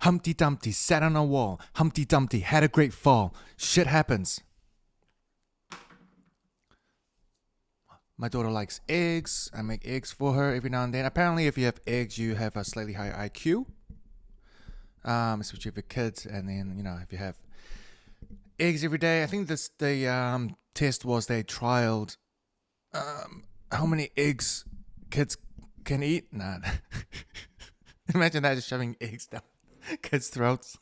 Humpty Dumpty sat on a wall. Humpty Dumpty had a great fall. Shit happens. My daughter likes eggs. I make eggs for her every now and then. Apparently, if you have eggs, you have a slightly higher IQ. Especially if you're kids. And then, if you have eggs every day. I think the test was they trialed how many eggs kids can eat. Nah. Imagine that, just shoving eggs down kids' throats.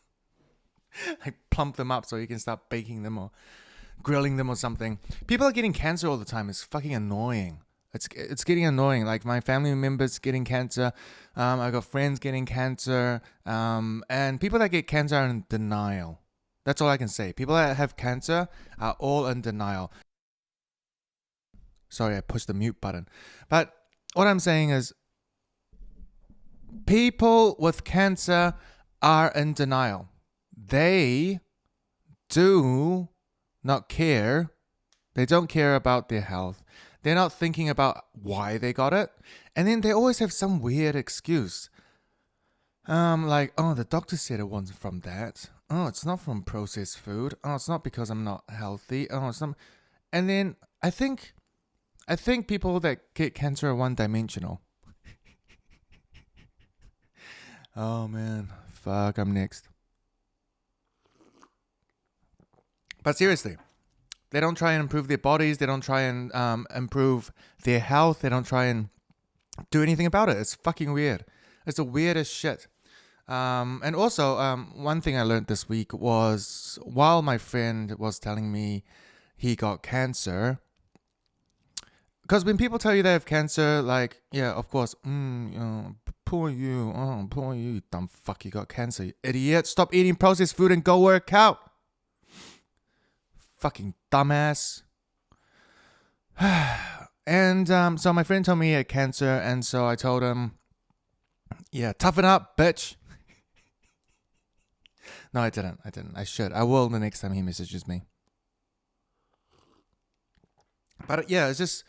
Like plump them up so you can start baking them or grilling them or something. People are getting cancer all the time. It's fucking annoying. It's getting annoying. Like my family members getting cancer. I got friends getting cancer. And people that get cancer are in denial. That's all I can say. People that have cancer are all in denial. Sorry, I pushed the mute button. But what I'm saying is people with cancer are in denial. They do not care. They don't care about their health. They're not thinking about why they got it. And then they always have some weird excuse. Like, oh, the doctor said it wasn't from that. Oh, it's not from processed food. Oh, it's not because I'm not healthy. Oh, it's not. And then I think people that get cancer are one-dimensional. Oh, man. Fuck, I'm next. But seriously, they don't try and improve their bodies. They don't try and improve their health. They don't try and do anything about it. It's fucking weird. It's the weirdest shit. And also, one thing I learned this week was while my friend was telling me he got cancer, because when people tell you they have cancer, like, yeah, of course, poor you, dumb fuck, you got cancer, you idiot. Stop eating processed food and go work out. Fucking dumbass. And so my friend told me he had cancer, and so I told him, yeah, toughen up, bitch. No, I didn't. I should. I will the next time he messages me. But yeah, it's just,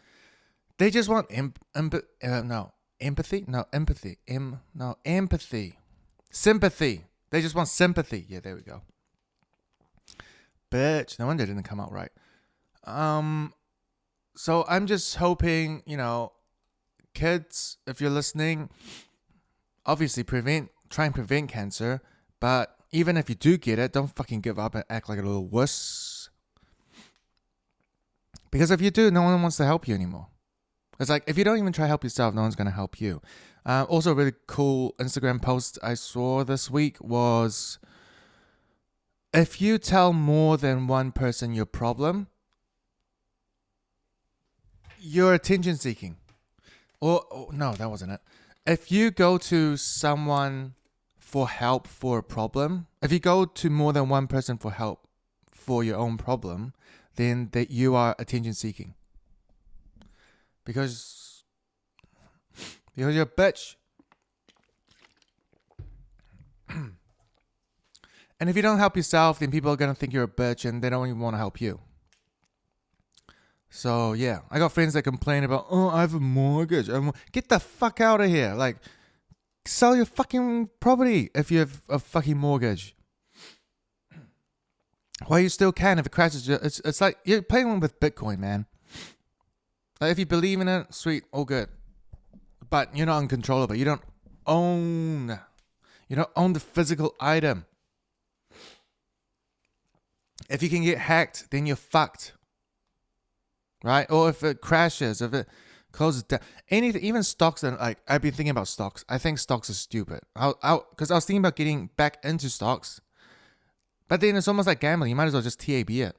they just want empathy. Sympathy. They just want sympathy. Yeah, there we go. Bitch, no wonder it didn't come out right. So I'm just hoping, kids, if you're listening, obviously try and prevent cancer, but even if you do get it, don't fucking give up and act like a little wuss. Because if you do, no one wants to help you anymore. It's like, if you don't even try to help yourself, no one's going to help you. Also, a really cool Instagram post I saw this week was, if you tell more than one person your problem, you're attention seeking. Or no, that wasn't it. If you go to someone for help for a problem, if you go to more than one person for help for your own problem, then that you are attention seeking. Because you're a bitch. And if you don't help yourself, then people are going to think you're a bitch and they don't even want to help you. So, yeah. I got friends that complain about, oh, I have a mortgage. Get the fuck out of here. Like, sell your fucking property if you have a fucking mortgage. Well, you still can if it crashes. It's like you're playing with Bitcoin, man. Like, if you believe in it, sweet, all good. But you're not in control of it. You don't own the physical item. If you can get hacked, then you're fucked. Right? Or if it crashes, if it closes down. Anything, even stocks, and like, I've been thinking about stocks. I think stocks are stupid. Because I was thinking about getting back into stocks. But then it's almost like gambling. You might as well just TAB it.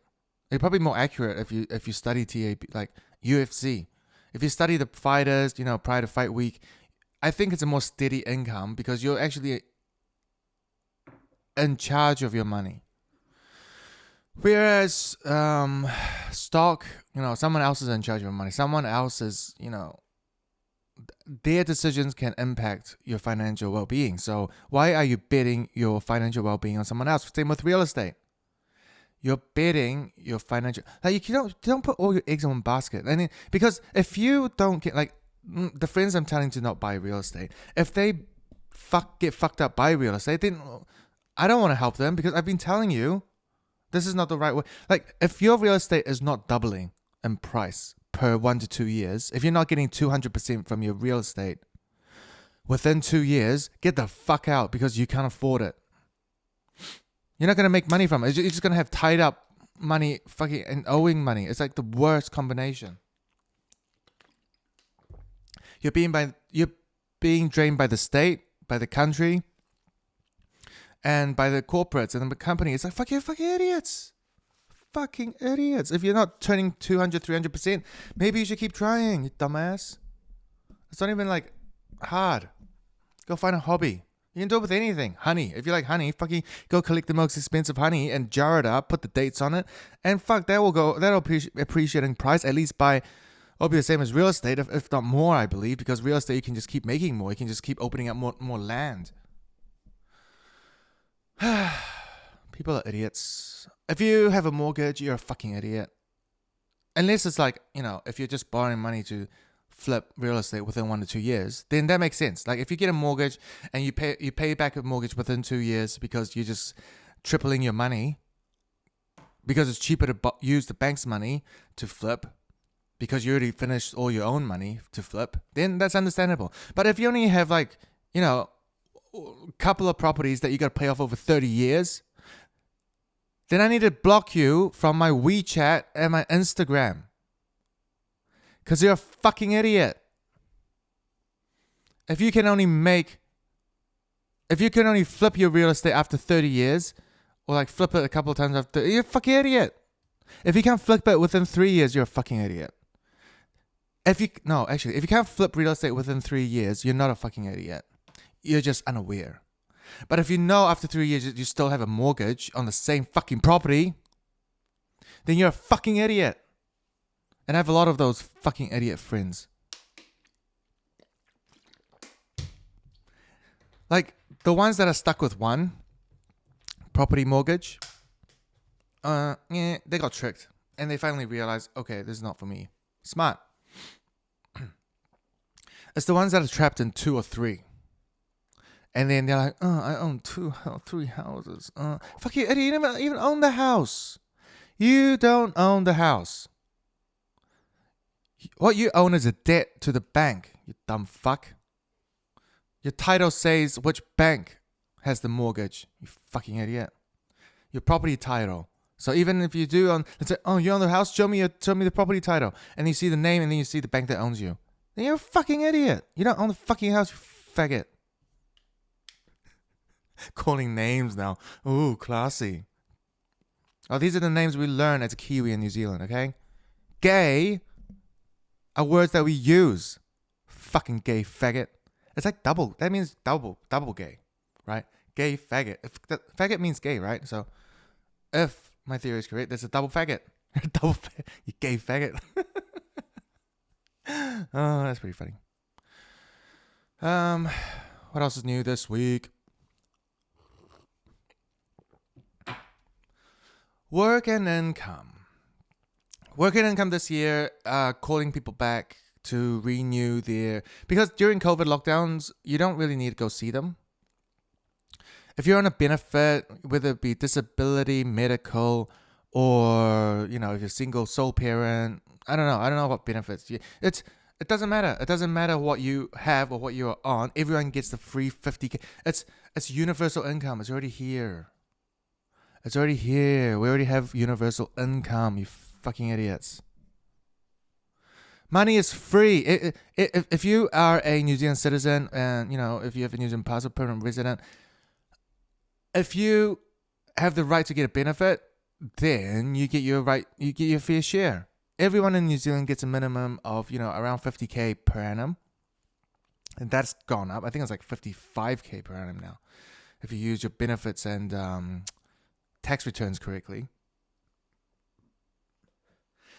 It's probably more accurate if you study TAB, like UFC. If you study the fighters, prior to fight week, I think it's a more steady income because you're actually in charge of your money. Whereas stock, someone else is in charge of your money. Someone else is, their decisions can impact your financial well-being. So why are you betting your financial well-being on someone else? Same with real estate. You're betting your financial, like, you don't put all your eggs in one basket. And then, because if you don't get, like, the friends I'm telling to not buy real estate, if they get fucked up by real estate, then I don't want to help them because I've been telling you this is not the right way. Like, if your real estate is not doubling in price per 1 to 2 years, if you're not getting 200% from your real estate within 2 years, get the fuck out because you can't afford it. You're not going to make money from it. You're just going to have tied up money fucking and owing money. It's like the worst combination. You're being drained by the state, by the country, and by the corporates and the company. It's like, fucking idiots. Fucking idiots. If you're not turning 200, 300%, maybe you should keep trying, you dumbass. It's not even like hard. Go find a hobby. You can do it with anything. Honey. If you like honey, fucking go collect the most expensive honey and jar it up, put the dates on it, and fuck, that'll appreciate in price, at least by, it'll be the same as real estate, if not more, I believe, because real estate, you can just keep making more. You can just keep opening up more land. People are idiots. If you have a mortgage, you're a fucking idiot. Unless it's like, if you're just borrowing money to flip real estate within 1 to 2 years, then that makes sense. Like, if you get a mortgage and you pay back a mortgage within 2 years because you're just tripling your money, because it's cheaper to use the bank's money to flip, because you already finished all your own money to flip, then that's understandable. But if you only have a couple of properties that you got to pay off over 30 years, then I need to block you from my WeChat and my Instagram. Because you're a fucking idiot. If you can only flip your real estate after 30 years, or like flip it a couple of times after, you're a fucking idiot. If you can't flip it within 3 years, you're a fucking idiot. If you can't flip real estate within 3 years, you're not a fucking idiot. You're just unaware. But if you know after 3 years you still have a mortgage on the same fucking property, then you're a fucking idiot. And I have a lot of those fucking idiot friends. Like, the ones that are stuck with one property mortgage, they got tricked. And they finally realized, okay, this is not for me. Smart. It's the ones that are trapped in 2 or 3. And then they're like, I own 3 houses. Fuck you, Eddie, you never even own the house. You don't own the house. What you own is a debt to the bank, you dumb fuck. Your title says which bank has the mortgage, you fucking idiot. Your property title. So even if you do let's say, you own the house, show me the property title. And you see the name and then you see the bank that owns you. Then you're a fucking idiot. You don't own the fucking house, you faggot. Calling names now. Ooh, classy. Oh, these are the names we learn as a Kiwi in New Zealand, okay? Gay are words that we use. Fucking gay faggot. It's like double. That means double gay, right? Gay faggot. Faggot means gay, right? So if my theory is correct, there's a double faggot. You gay faggot. Oh, that's pretty funny. What else is new this week? Work and income. Work and income this year, calling people back to renew because during COVID lockdowns, you don't really need to go see them. If you're on a benefit, whether it be disability, medical, or, if you're single, sole parent, I don't know what benefits. It doesn't matter. It doesn't matter what you have or what you are on. Everyone gets the free 50K. It's universal income. It's already here. We already have universal income, you fucking idiots. Money is free. If you are a New Zealand citizen and, if you have a New Zealand passport, permanent resident, if you have the right to get a benefit, then you get your fair share. Everyone in New Zealand gets a minimum of, around 50K per annum. And that's gone up. I think it's like 55K per annum now. If you use your benefits and tax returns correctly.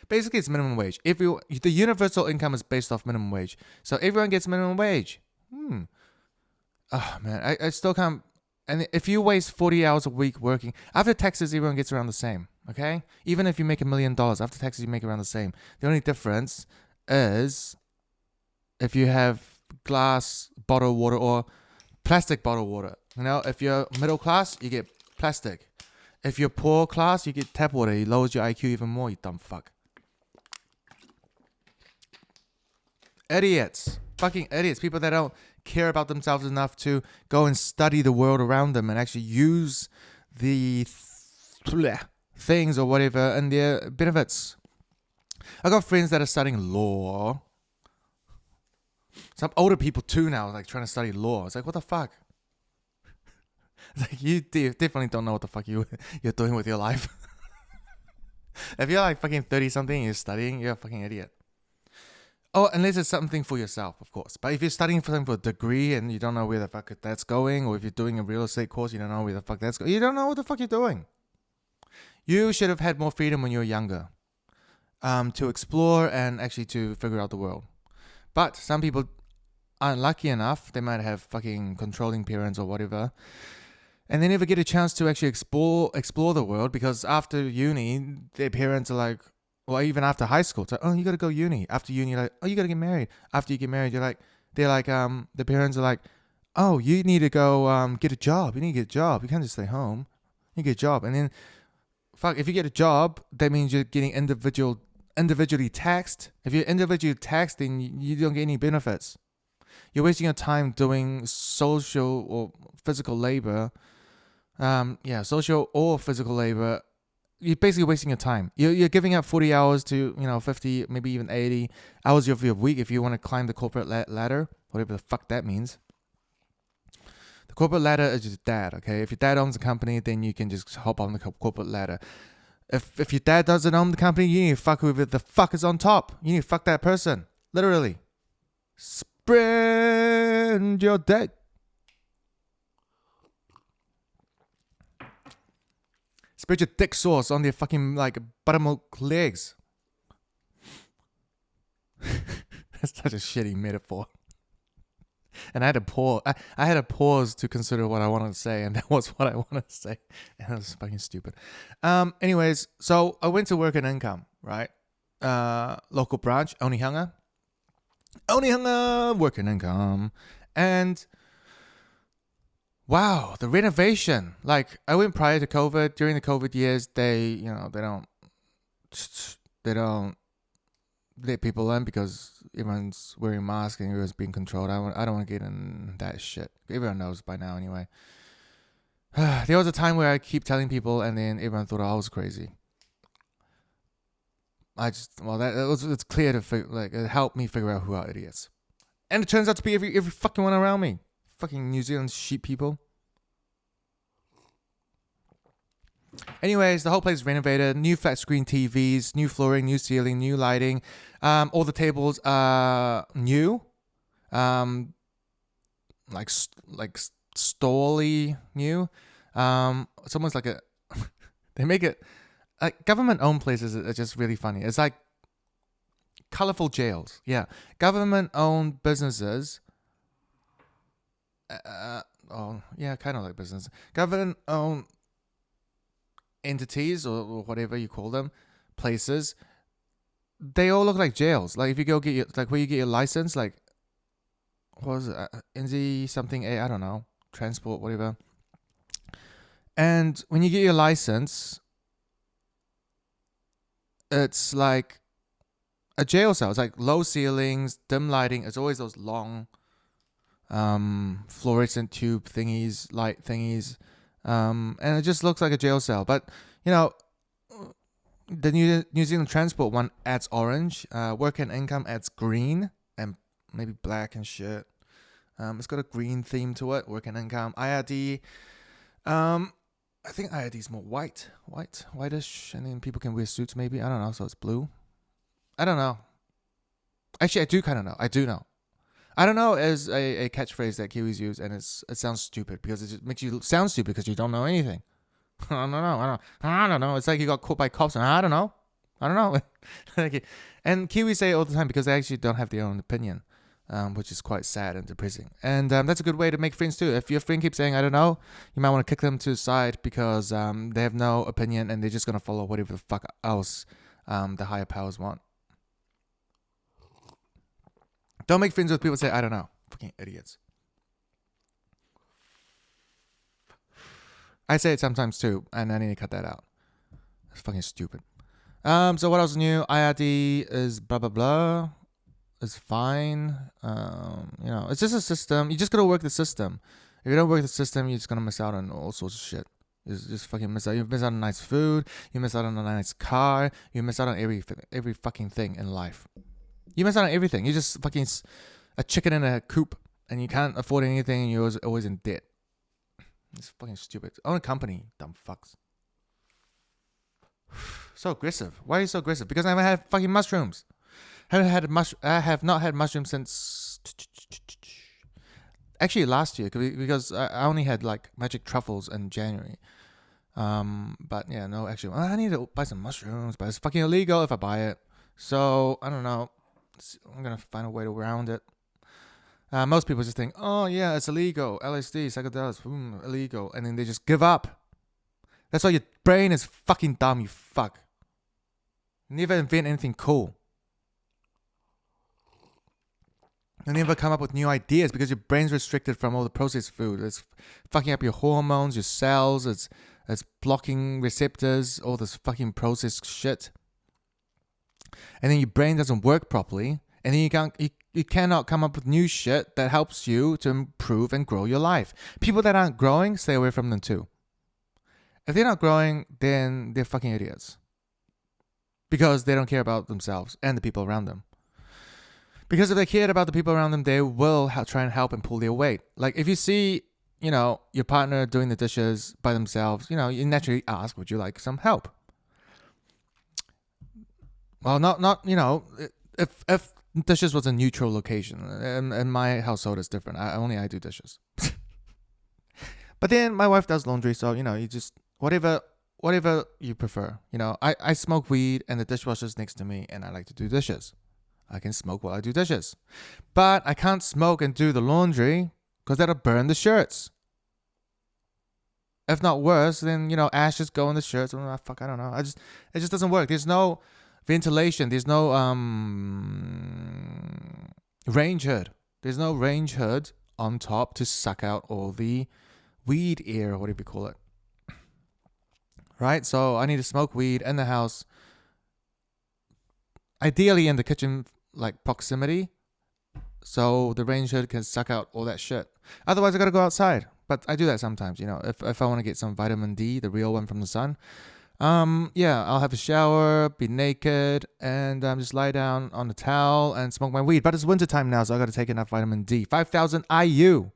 Basically, it's minimum wage. The universal income is based off minimum wage. So everyone gets minimum wage. Oh, man. I still can't. And if you waste 40 hours a week working, after taxes, everyone gets around the same. Okay? Even if you make $1 million, after taxes, you make around the same. The only difference is if you have glass bottled water or plastic bottled water. If you're middle class, you get Plastic. If you're poor class, you get tap water. It lowers your IQ even more, you dumb fuck. Idiots. Fucking idiots. People that don't care about themselves enough to go and study the world around them and actually use the things or whatever and their benefits. I got friends that are studying law. Some older people too now, like trying to study law. It's like, what the fuck? It's like, you definitely don't know what the fuck you're doing with your life. If you're like fucking 30 something and you're studying, you're a fucking idiot. Oh, unless it's something for yourself, of course. But if you're studying for something for a degree and you don't know where the fuck that's going, or if you're doing a real estate course, you don't know where the fuck that's going, you don't know what the fuck you're doing. You should have had more freedom when you were younger, to explore and actually to figure out the world. But some people aren't lucky enough. They might have fucking controlling parents or whatever, and they never get a chance to actually explore the world, because after uni, their parents are like, or even after high school, it's like, oh, you gotta go uni. After uni, you're like, oh, you gotta get married. After you get married, the parents are like, oh, you need to go get a job. You need to get a job. You can't just stay home. You get a job. And then, fuck, if you get a job, that means you're getting individually taxed. If you're individually taxed, then you don't get any benefits. You're wasting your time doing social or physical labor. Social or physical labor. You're basically wasting your time. You're giving up 40 hours to 50, maybe even 80 hours of your week if you want to climb the corporate ladder, whatever the fuck that means. The corporate ladder is just dad, okay? If your dad owns a company, then you can just hop on the corporate ladder. If your dad doesn't own the company, you need to fuck whoever the fuck is on top. You need to fuck that person. Literally. Spread your dick. Spread your dick sauce on their fucking like buttermilk legs. That's such a shitty metaphor. And I had to pause. I had to pause to consider what I wanted to say, and that was what I wanted to say. And that was fucking stupid. Anyways, so I went to work in income, right? Local branch, Onehunga, work in income, and wow, the renovation. Like, I went prior to COVID. During the COVID years, they don't let people in because everyone's wearing masks and everyone's being controlled. I don't want to get in that shit. Everyone knows by now anyway. There was a time where I keep telling people, and then everyone thought I was crazy. It's clear to it helped me figure out who are idiots, and it turns out to be every fucking one around me. Fucking New Zealand sheep people. Anyways, the whole place is renovated. New flat screen TVs, new flooring, new ceiling, new lighting. All the tables are new. Like stally new. It's almost like they make it like government-owned places are just really funny. It's like colorful jails. Yeah, government-owned businesses. Kind of like business. Government-owned entities or whatever you call them, places, they all look like jails. Like if you go get where you get your license, like what was it, NZ something A, I don't know, transport, whatever. And when you get your license, it's like a jail cell. It's like low ceilings, dim lighting. It's always those long fluorescent tube thingies, light thingies, and it just looks like a jail cell. But the New Zealand transport one adds orange, work and income adds green and maybe black and shit. It's got a green theme to it. Work and income. IRD, I think IRD is more whitish, and then people can wear suits maybe. I don't know. So it's blue. I don't know. Actually, I do kind of know. I do know. I don't know is a catchphrase that Kiwis use, and it sounds stupid because it just makes you sound stupid because you don't know anything. I don't know. It's like you got caught by cops, and I don't know. And Kiwis say it all the time because they actually don't have their own opinion, which is quite sad and depressing. And that's a good way to make friends too. If your friend keeps saying, I don't know, you might want to kick them to the side because they have no opinion and they're just going to follow whatever the fuck else the higher powers want. Don't make friends with people who say, I don't know. Fucking idiots. I say it sometimes too, and I need to cut that out. It's fucking stupid. So what else new? IRD is blah blah blah. Is fine. It's just a system. You just gotta work the system. If you don't work the system, you're just gonna miss out on all sorts of shit. You just fucking miss out. You miss out on nice food. You miss out on a nice car. You miss out on every fucking thing in life. You miss out on everything. You're just fucking a chicken in a coop, and you can't afford anything. And you're always in debt. It's fucking stupid. Own a company, dumb fucks. So aggressive. Why are you so aggressive? Because I haven't had fucking mushrooms. I have not had mushrooms since actually last year because I only had like magic truffles in January. But yeah, no, actually, I need to buy some mushrooms, but it's fucking illegal if I buy it. So I don't know. I'm gonna find a way around it. Most people just think, oh yeah, it's illegal. LSD, psychedelics, illegal, and then they just give up. That's why your brain is fucking dumb. You fuck. Never invent anything cool. You never come up with new ideas because your brain's restricted from all the processed food. It's fucking up your hormones, your cells. It's blocking receptors, all this fucking processed shit. And then your brain doesn't work properly, and then you cannot come up with new shit that helps you to improve and grow your life. People that aren't growing, stay away from them too. If they're not growing, then they're fucking idiots. Because they don't care about themselves and the people around them. Because if they cared about the people around them, they will try and help and pull their weight. Like if you see, your partner doing the dishes by themselves, you naturally ask, would you like some help? Well, not if dishes was a neutral location. In my household, it's different. I do dishes. But then my wife does laundry, so, you just, whatever you prefer. I smoke weed and the dishwasher's next to me and I like to do dishes. I can smoke while I do dishes. But I can't smoke and do the laundry because that'll burn the shirts. If not worse, then, ashes go in the shirts. Fuck, I don't know. It just doesn't work. There's no ventilation. There's no range hood. There's no range hood on top to suck out all the weed air, or whatever you call it. Right? So I need to smoke weed in the house. Ideally in the kitchen, like proximity, so the range hood can suck out all that shit. Otherwise, I gotta go outside. But I do that sometimes, if I want to get some vitamin D, the real one from the sun. I'll have a shower, be naked, and just lie down on the towel and smoke my weed. But it's wintertime now, so I gotta take enough vitamin D. 5,000 IU.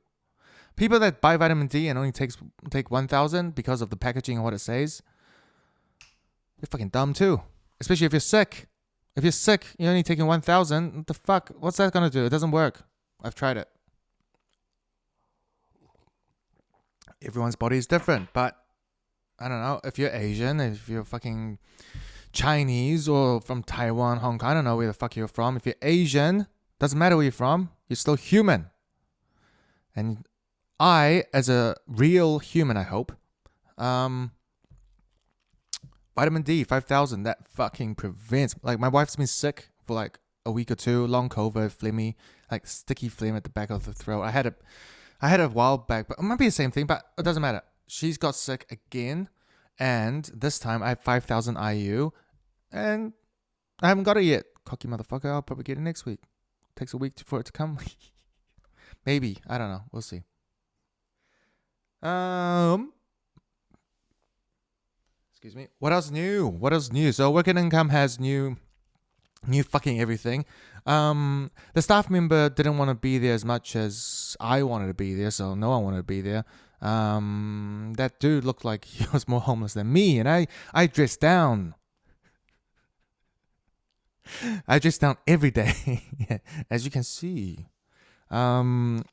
People that buy vitamin D and only take 1,000 because of the packaging and what it says, you're fucking dumb too. Especially if you're sick. If you're sick, you're only taking 1,000. What the fuck? What's that gonna do? It doesn't work. I've tried it. Everyone's body is different, but I don't know. If you're Asian, if you're fucking Chinese or from Taiwan, Hong Kong, I don't know where the fuck you're from. If you're Asian, doesn't matter where you're from. You're still human. And I, as a real human, I hope, vitamin D, 5,000, that fucking prevents. Like, my wife's been sick for like a week or two, long COVID, phlegmy, like sticky phlegm at the back of the throat. I had a while back, but it might be the same thing, but it doesn't matter. She's got sick again, and this time I have 5,000 IU, and I haven't got it yet. Cocky motherfucker, I'll probably get it next week. Takes a week for it to come. Maybe, I don't know. We'll see. Excuse me. What else new? So working income has new fucking everything. The staff member didn't want to be there as much as I wanted to be there, so no one wanted to be there. That dude looked like he was more homeless than me, and I dressed down. I dress down every day, as you can see. No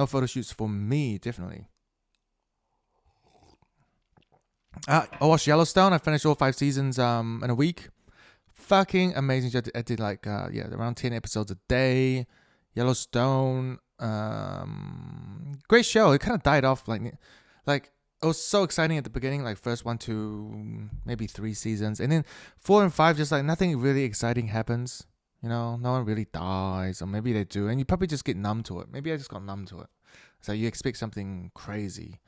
photo shoots for me, definitely. I watched Yellowstone. I finished all 5 seasons in a week. Fucking amazing. I did like around 10 episodes a day. Yellowstone, great show. It kind of died off like it was so exciting at the beginning, like first 1 to maybe 3 seasons, and then 4 and 5 just like nothing really exciting happens. No one really dies, or maybe they do, and you probably just get numb to it. Maybe I just got numb to it. So you expect something crazy.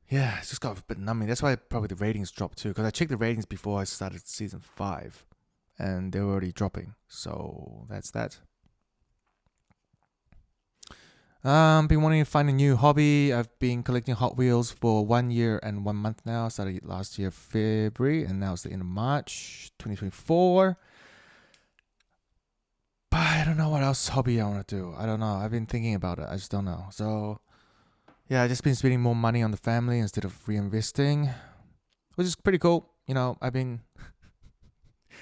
Yeah, it's just got a bit numbing. That's why probably the ratings dropped too. Because I checked the ratings before I started season 5, and they were already dropping. So that's that. Been wanting to find a new hobby. I've been collecting Hot Wheels for 1 year and 1 month now. I started last year February, and now it's the end of March 2024. But I don't know what else hobby I want to do. I don't know. I've been thinking about it. I just don't know. So yeah, I just been spending more money on the family instead of reinvesting, which is pretty cool. You know, we've been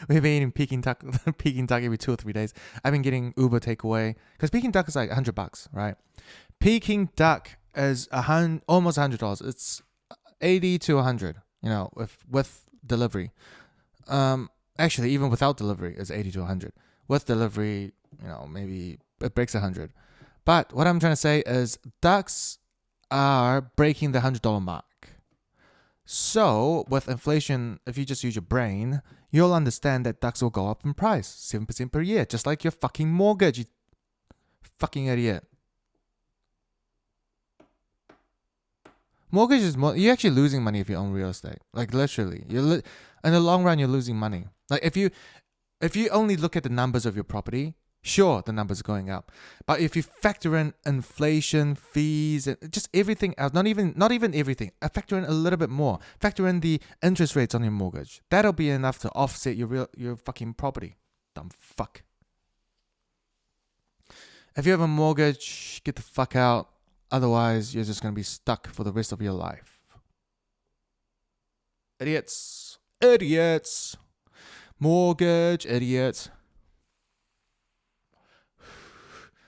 eating Peking duck, Peking duck every 2 or 3 days. I've been getting Uber takeaway because Peking duck is like $100, right? Peking duck is almost $100. It's 80 to 100. You know, with delivery. Actually, even without delivery, it's 80 to 100. With delivery, you know, maybe it breaks 100. But what I'm trying to say is ducks are breaking the $100 mark. So with inflation, if you just use your brain, you'll understand that ducks will go up in price 7% per year, just like your fucking mortgage, you fucking idiot. Mortgage is you're actually losing money if you own real estate. Like literally, in the long run, you're losing money. Like if you only look at the numbers of your property, sure, the numbers are going up. But if you factor in inflation, fees, and just everything else, not even everything, factor in a little bit more. Factor in the interest rates on your mortgage. That'll be enough to offset your fucking property. Dumb fuck. If you have a mortgage, get the fuck out. Otherwise, you're just going to be stuck for the rest of your life. Idiots. Idiots. Mortgage, idiots.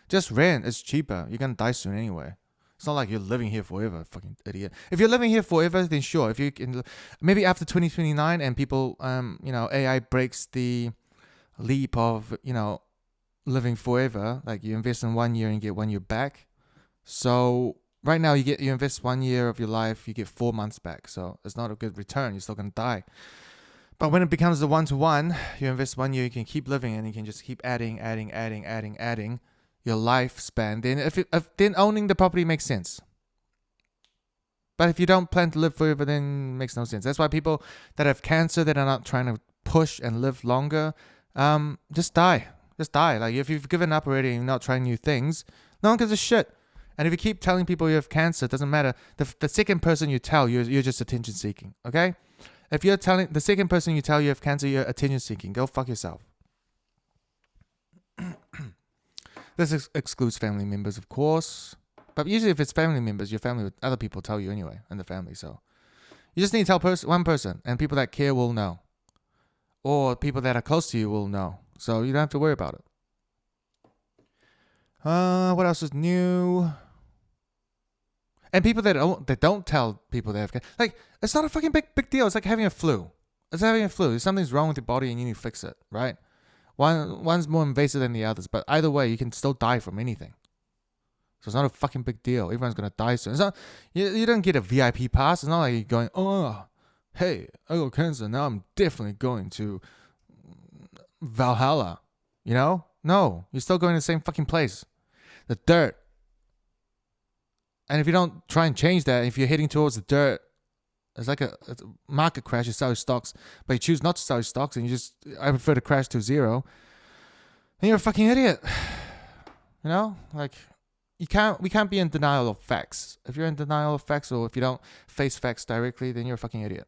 Just rent. It's cheaper. You're going to die soon anyway. It's not like you're living here forever, fucking idiot. If you're living here forever, then sure. If you can, maybe after 2029 and people, AI breaks the leap of, living forever. Like you invest in 1 year and get 1 year back. So right now you invest 1 year of your life, you get 4 months back. So it's not a good return. You're still gonna die. But when it becomes the 1-to-1, you invest 1 year, you can keep living and you can just keep adding your lifespan. Then owning the property makes sense. But if you don't plan to live forever, then it makes no sense. That's why people that have cancer that are not trying to push and live longer, just die. Just die. Like if you've given up already and you're not trying new things, no one gives a shit. And if you keep telling people you have cancer, it doesn't matter. The second person you tell, you're just attention seeking. Okay? If you're telling the second person you tell you have cancer, you're attention seeking. Go fuck yourself. This excludes family members, of course. But usually if it's family members, your family, other people tell you anyway in the family. So you just need to tell one person, and people that care will know. Or people that are close to you will know. So you don't have to worry about it. What else is new? And people that don't tell people they have cancer, like it's not a fucking big deal. It's like having a flu. It's having a flu. If something's wrong with your body and you need to fix it, right? One's more invasive than the others, but either way, you can still die from anything. So it's not a fucking big deal. Everyone's gonna die soon. It's not, you don't get a VIP pass. It's not like you're going, oh, hey, I got cancer. Now I'm definitely going to Valhalla. You know? No, you're still going to the same fucking place. The dirt. And if you don't try and change that, if you're heading towards the dirt, it's like a market crash. You sell your stocks, but you choose not to sell your stocks, and I prefer to crash to zero. Then you're a fucking idiot. You know, like we can't be in denial of facts. If you're in denial of facts, or if you don't face facts directly, then you're a fucking idiot.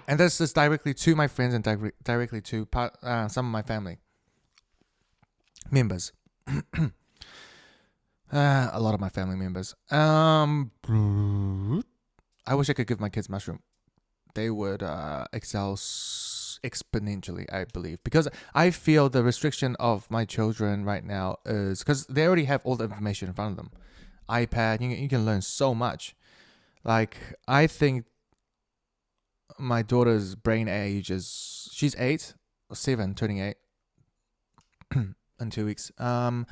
And this is directly to my friends and directly to some of my family members. A lot of my family members. I wish I could give my kids mushroom. They would excel exponentially, I believe, because I feel the restriction of my children right now is because they already have all the information in front of them. iPad, you can learn so much. Like I think my daughter's brain age she's 8 or 7, turning 8 in 2 weeks. And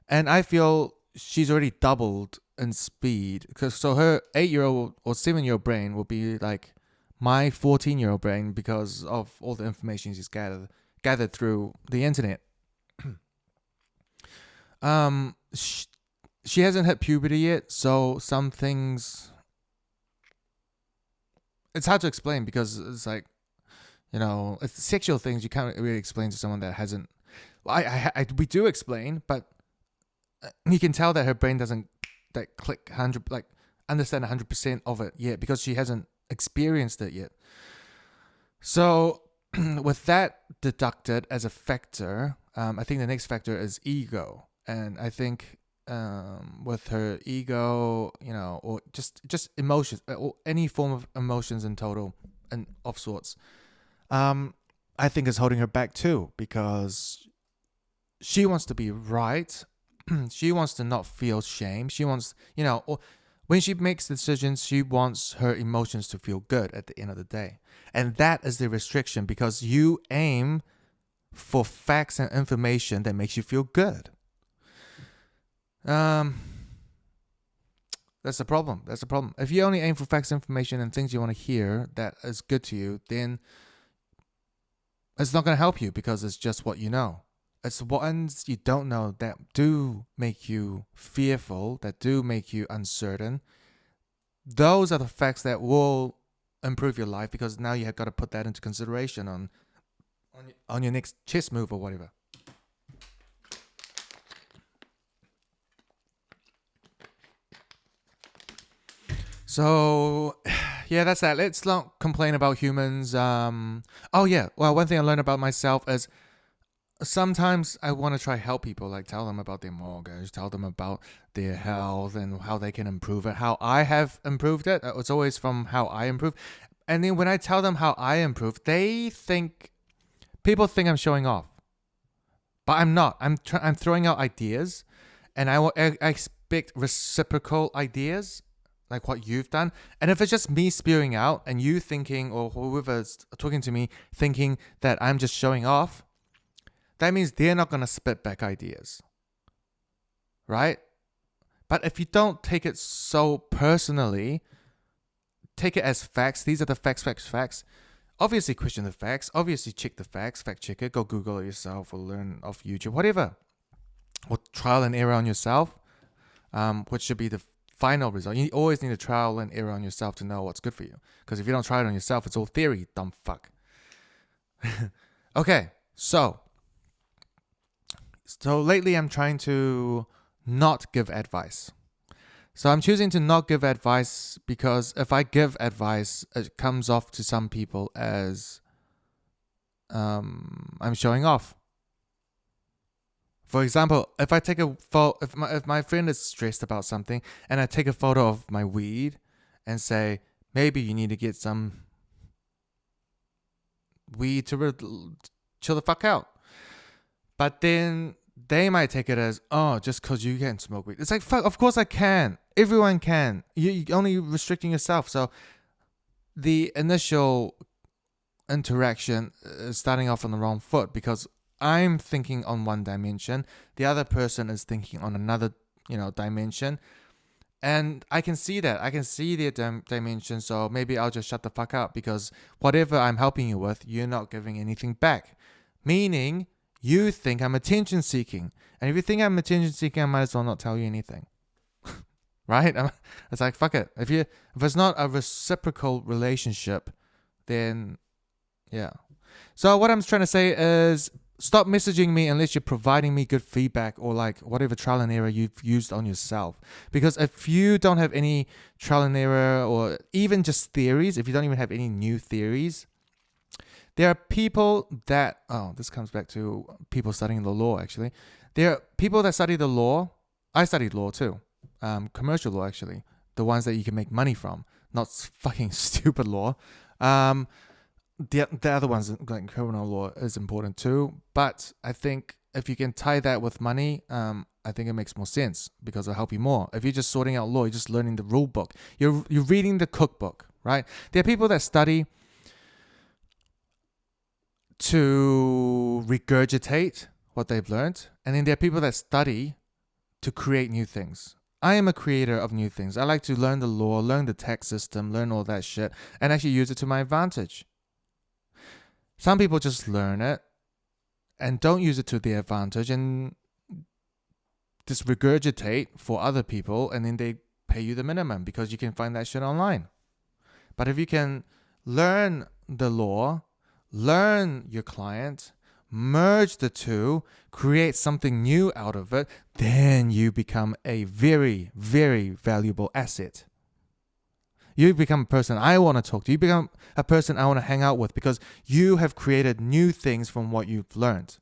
I feel she's already doubled in speed. So her 8-year-old or 7-year-old brain will be like my 14-year-old brain because of all the information she's gathered through the internet. she hasn't hit puberty yet, so some things it's hard to explain because it's like, it's sexual things you can't really explain to someone that hasn't. We do explain, but you can tell that her brain doesn't that click 100 like understand 100% of it yet because she hasn't experienced it yet. So with that deducted as a factor, I think the next factor is ego, and I think with her ego, or just emotions, or any form of emotions in total and of sorts, I think is holding her back too because she wants to be right. She wants to not feel shame. She wants, or when she makes decisions, she wants her emotions to feel good at the end of the day. And that is the restriction because you aim for facts and information that makes you feel good. That's the problem. That's the problem. If you only aim for facts, information, and things you want to hear that is good to you, then it's not going to help you because it's just what you know. It's the ones you don't know that do make you fearful, that do make you uncertain. Those are the facts that will improve your life because now you have got to put that into consideration on your next chess move or whatever. So, yeah, that's that. Let's not complain about humans. Oh yeah. Well, one thing I learned about myself is sometimes I want to try help people, like tell them about their mortgage, tell them about their health and how they can improve it, how I have improved it. It's always from how I improve. And then when I tell them how I improve, people think I'm showing off, but I'm not. I'm throwing out ideas, and I expect reciprocal ideas, like what you've done. And if it's just me spewing out and you thinking, or whoever's talking to me thinking that I'm just showing off, that means they're not going to spit back ideas. Right? But if you don't take it so personally, take it as facts. These are the facts. Obviously question the facts. Obviously check the facts. Fact check it. Go Google it yourself or learn off YouTube. Whatever. Or trial and error on yourself. Which should be the final result. You always need to trial and error on yourself to know what's good for you. Because if you don't try it on yourself, it's all theory, dumb fuck. Okay, so lately I'm trying to not give advice. So I'm choosing to not give advice because if I give advice, it comes off to some people as I'm showing off. For example, if I take a photo, if my friend is stressed about something and I take a photo of my weed and say, maybe you need to get some weed to chill the fuck out. But then they might take it as, oh, just because you can smoke weed. It's like, fuck, of course I can. Everyone can. You're only restricting yourself. So the initial interaction is starting off on the wrong foot because I'm thinking on one dimension, the other person is thinking on another, dimension, and I can see that. I can see their dimension, so maybe I'll just shut the fuck up because whatever I'm helping you with, you're not giving anything back. Meaning, you think I'm attention seeking, and if you think I'm attention seeking, I might as well not tell you anything. Right? It's like, fuck it. If it's not a reciprocal relationship, then yeah. So what I'm trying to say is stop messaging me unless you're providing me good feedback or like whatever trial and error you've used on yourself. Because if you don't have any trial and error or even just theories, if you don't even have any new theories, there are people that, this comes back to people studying the law actually. There are people that study the law. I studied law too. Commercial law actually. The ones that you can make money from, not fucking stupid law. The other ones, like criminal law, is important too. But I think if you can tie that with money, I think it makes more sense because it'll help you more. If you're just sorting out law, you're just learning the rule book. You're reading the cookbook, right? There are people that study to regurgitate what they've learned, and then there are people that study to create new things. I am a creator of new things. I like to learn the law, learn the tax system, learn all that shit, and actually use it to my advantage. Some people just learn it and don't use it to their advantage and just regurgitate for other people, and then they pay you the minimum because you can find that shit online. But if you can learn the law, learn your client, merge the two, create something new out of it, then you become a very, very valuable asset. You become a person I want to talk to. You become a person I want to hang out with because you have created new things from what you've learned.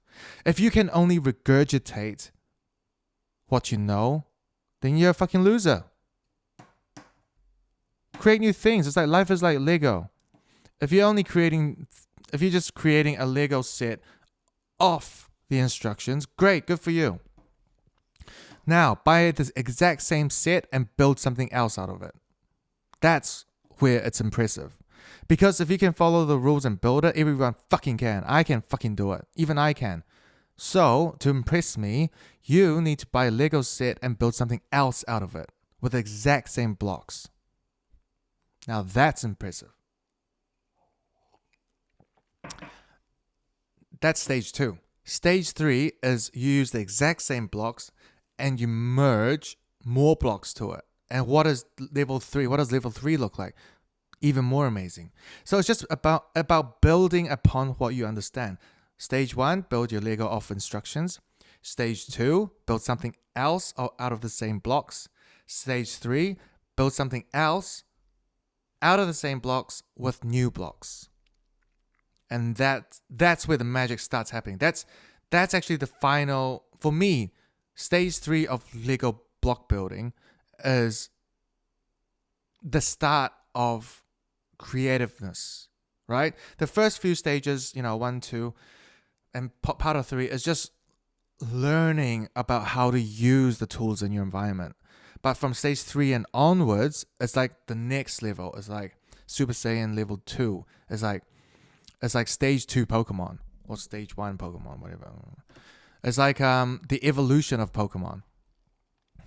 If you can only regurgitate what you know, then you're a fucking loser. Create new things. It's like life is like Lego. If you're just creating a Lego set off the instructions, great, good for you. Now, buy the exact same set and build something else out of it. That's where it's impressive. Because if you can follow the rules and build it, everyone fucking can. I can fucking do it. Even I can. So, to impress me, you need to buy a Lego set and build something else out of it with the exact same blocks. Now that's impressive. That's stage 2. Stage 3 is you use the exact same blocks and you merge more blocks to it. And what is level 3? What does level 3 look like? Even more amazing. So it's just about building upon what you understand. Stage 1, build your Lego off instructions. Stage 2, build something else out of the same blocks. Stage 3, build something else out of the same blocks with new blocks. And that's where the magic starts happening. That's actually the final, for me, stage 3 of Lego block building is the start of creativeness, right? The first few stages, 1, 2, and part of 3 is just learning about how to use the tools in your environment. But from stage 3 and onwards, it's like the next level. It's like Super Saiyan level 2. It's like stage 2 Pokemon or stage 1 Pokemon, whatever. It's like the evolution of Pokemon.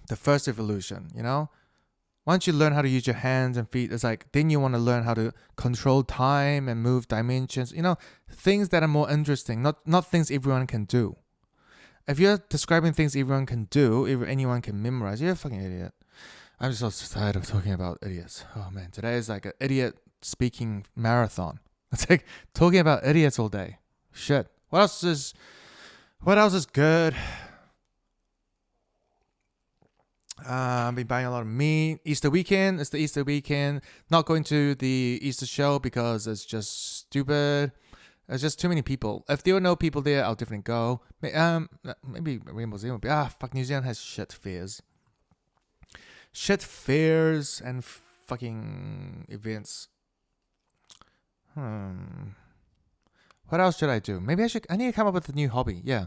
The first evolution, Once you learn how to use your hands and feet, it's like then you want to learn how to control time and move dimensions. Things that are more interesting, not things everyone can do. If you're describing things everyone can do, anyone can memorize, you're a fucking idiot. I'm just so tired of talking about idiots. Oh man, today is like an idiot speaking marathon. It's like talking about idiots all day. Shit. What else is good? I've been buying a lot of meat. Easter weekend. It's the Easter weekend. Not going to the Easter show because it's just stupid. There's just too many people. If there were no people there, I'll definitely go. Maybe Rainbow Zealand would be. Fuck, New Zealand has shit fairs. Shit fairs and fucking events. What else should I do? Maybe I need to come up with a new hobby. Yeah.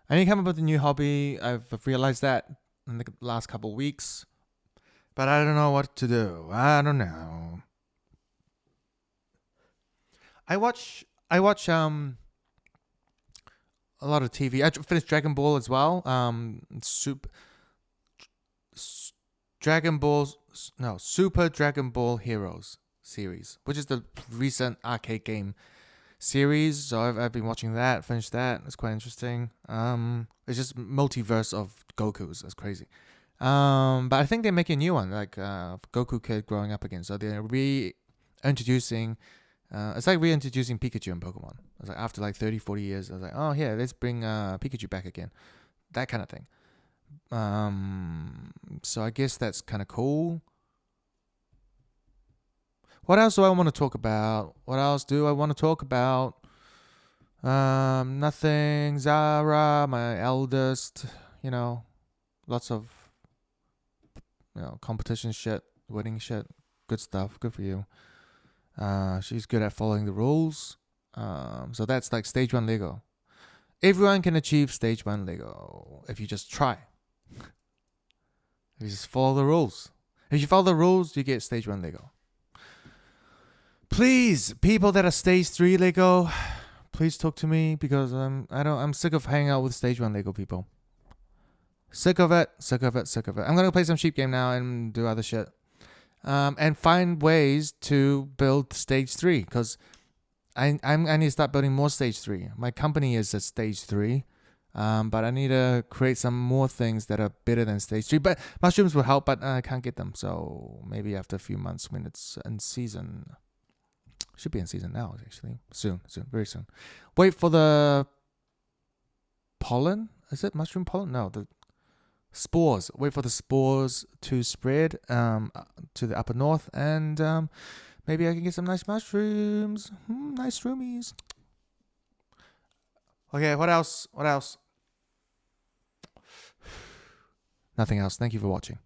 I need to come up with a new hobby. I've realized that in the last couple of weeks. But I don't know what to do. I don't know. I watch a lot of TV. I finished Dragon Ball as well. Super Dragon Ball Heroes series, which is the recent arcade game series. So I've been watching that, finished that. It's quite interesting. It's just multiverse of Gokus. That's crazy. But I think they're making a new one, like Goku kid growing up again. So they're reintroducing. It's like reintroducing Pikachu in Pokemon. It's like after like 30, 40 years, I was like, oh yeah, let's bring Pikachu back again. That kind of thing. So I guess that's kind of cool. What else do I want to talk about? Nothing. Zara, my eldest, lots of, competition shit, winning shit. Good stuff. Good for you. She's good at following the rules. So that's like stage 1 Lego. Everyone can achieve stage 1 Lego if you just try. If you just follow the rules. If you follow the rules, you get stage 1 Lego. Please, people that are stage 3 Lego, please talk to me because I'm sick of hanging out with stage 1 Lego people. Sick of it. I'm gonna play some sheep game now and do other shit. And find ways to build stage 3 because I need to start building more stage 3. My company is at stage 3. But I need to create some more things that are better than stage 3. But mushrooms will help, but I can't get them. So maybe after a few months when it's in season. Should be in season now, actually. Soon, very soon. Wait for the pollen. Is it mushroom pollen? No, the spores. Wait for the spores to spread to the upper north, and maybe I can get some nice mushrooms. Nice roomies. Okay, what else? Nothing else. Thank you for watching.